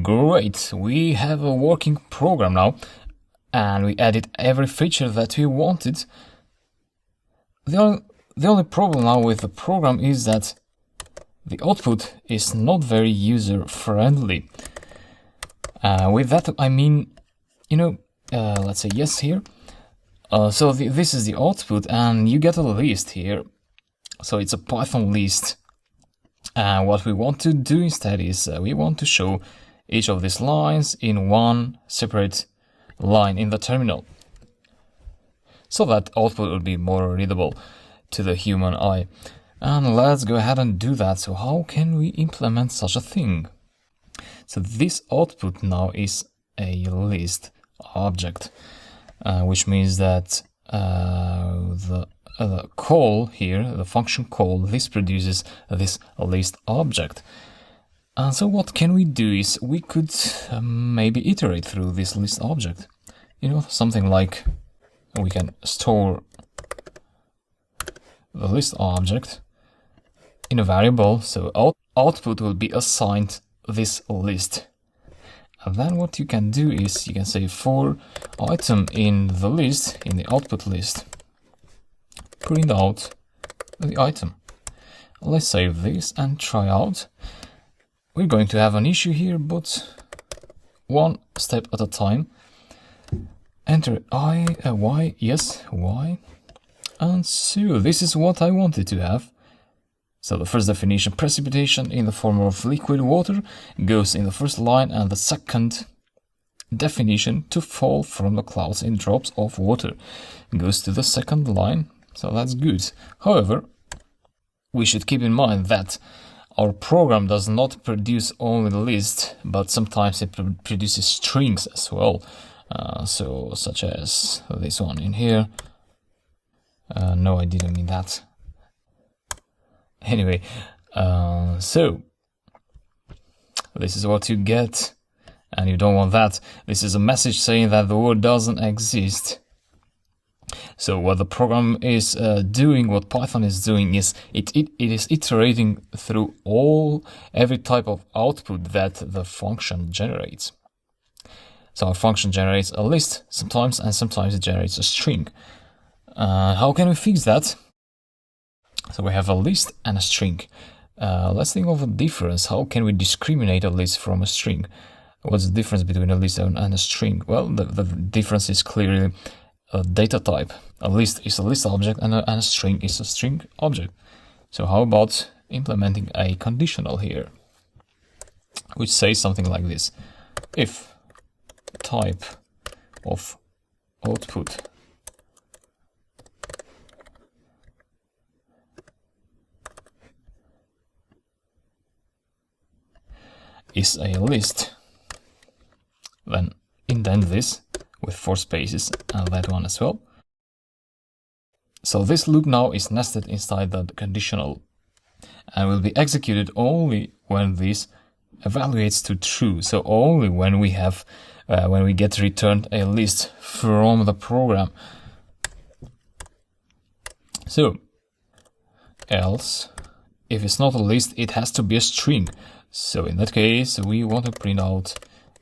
Great, we have a working program now, and we added every feature that we wanted. The only problem now with the program is that the output is not very user-friendly. With that I mean, let's say yes here. So this is the output, and you get a list here. So it's a Python list. What we want to do instead is we want to show each of these lines in one separate line in the terminal, so that output will be more readable to the human eye. And let's go ahead and do that. So how can we implement such a thing? So this output now is a list object, which means that the call here, the function call, this produces this list object. And so what can we do is we could maybe iterate through this list object. Something like we can store the list object in a variable, so output will be assigned this list. And then what you can do is you can say for item in the list, in the output list, print out the item. Let's save this and try out. We're going to have an issue here, but one step at a time. Enter y, yes, y. And so this is what I wanted to have. So the first definition, precipitation in the form of liquid water, goes in the first line, and the second definition, to fall from the clouds in drops of water, goes to the second line. So that's good. However, we should keep in mind that our program does not produce only the list, but sometimes it produces strings as well. So such as this one in here. No, I didn't mean that. Anyway, so this is what you get, and you don't want that. This is a message saying that the word doesn't exist. So what the program is doing, what Python is doing, is it is iterating through every type of output that the function generates. So our function generates a list sometimes, and sometimes it generates a string. How can we fix that? So we have a list and a string. Let's think of a difference. How can we discriminate a list from a string? What's the difference between a list and a string? Well, the difference is clearly a data type. A list is a list object, and a string is a string object. So how about implementing a conditional here, which says something like this: if type of output is a list, then indent this with 4 spaces and that one as well. So this loop now is nested inside the conditional and will be executed only when this evaluates to true. So only when we have when we get returned a list from the program. So else, if it's not a list, it has to be a string. So in that case, we want to print out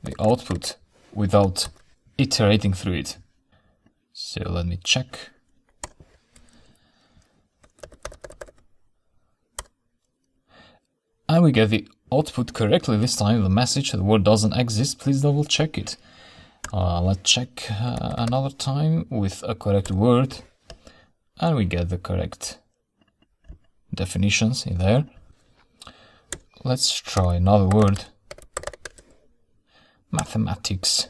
the output without iterating through it. So let me check. And we get the output correctly this time. The message, the word doesn't exist. Please double check it. Let's check another time with a correct word. And we get the correct definitions in there. Let's try another word. Mathematics.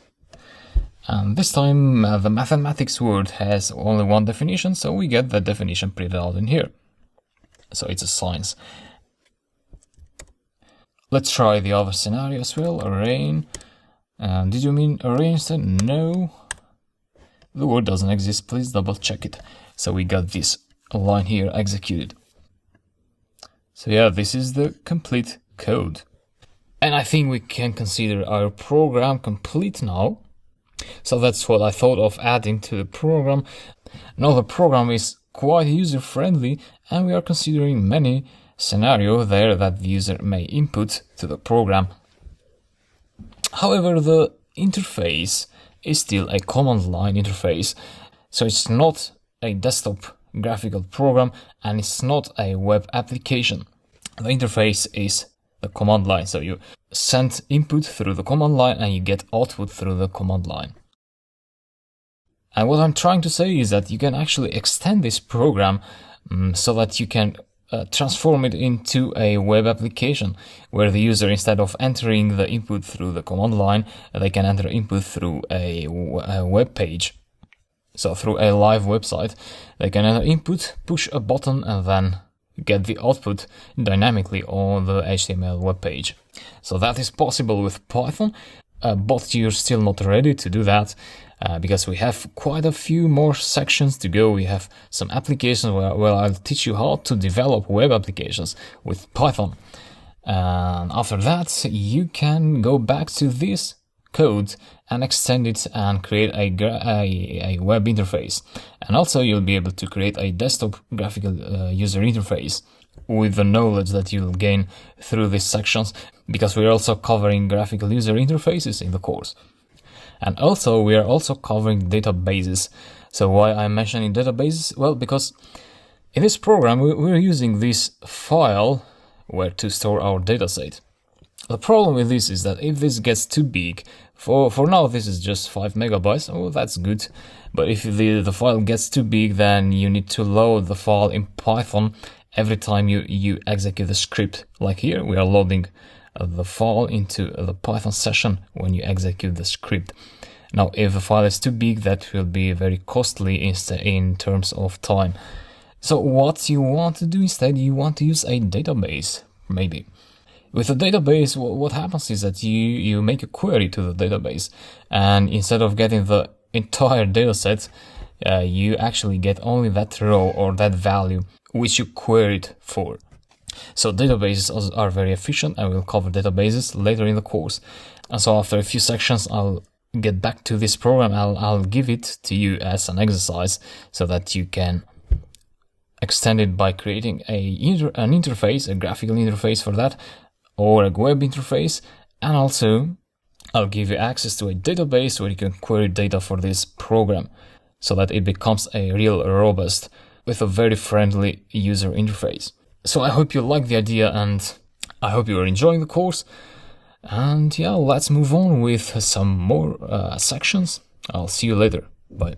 And this time the mathematics word has only one definition, so we get that definition printed out in here. So it's a science. Let's try the other scenario as well. Rain. Did you mean array instead? No. The word doesn't exist. Please double check it. So we got this line here executed. So yeah, this is the complete code. And I think we can consider our program complete now. So that's what I thought of adding to the program. Now the program is quite user-friendly, and we are considering many scenarios there that the user may input to the program. However, the interface is still a command line interface, so it's not a desktop graphical program and it's not a web application. The interface is the command line, so you send input through the command line and you get output through the command line. And what I'm trying to say is that you can actually extend this program so that you can transform it into a web application where the user, instead of entering the input through the command line, they can enter input through a web page. So through a live website, they can enter input, push a button, and then get the output dynamically on the HTML web page. So that is possible with Python, but you're still not ready to do that because we have quite a few more sections to go. We have some applications where I'll teach you how to develop web applications with Python. And after that, you can go back to this code and extend it and create a web interface. And also you'll be able to create a desktop graphical user interface with the knowledge that you'll gain through these sections, because we're also covering graphical user interfaces in the course. And also we are also covering databases. So why I'm mentioning databases? Well, because in this program we're using this file where to store our dataset. The problem with this is that if this gets too big, for now this is just 5 megabytes, oh that's good, but if the file gets too big, then you need to load the file in Python every time you execute the script. Like here, we are loading the file into the Python session when you execute the script. Now if the file is too big, that will be very costly in terms of time. So what you want to do instead, you want to use a database, maybe. With a database, what happens is that you make a query to the database, and instead of getting the entire dataset, you actually get only that row or that value which you queried for. So databases are very efficient, and we'll cover databases later in the course. And so after a few sections, I'll get back to this program. I'll give it to you as an exercise so that you can extend it by creating an interface, a graphical interface for that, or a web interface, and also I'll give you access to a database where you can query data for this program so that it becomes a real robust with a very friendly user interface. So I hope you like the idea and I hope you are enjoying the course. And yeah, let's move on with some more sections. I'll see you later. Bye.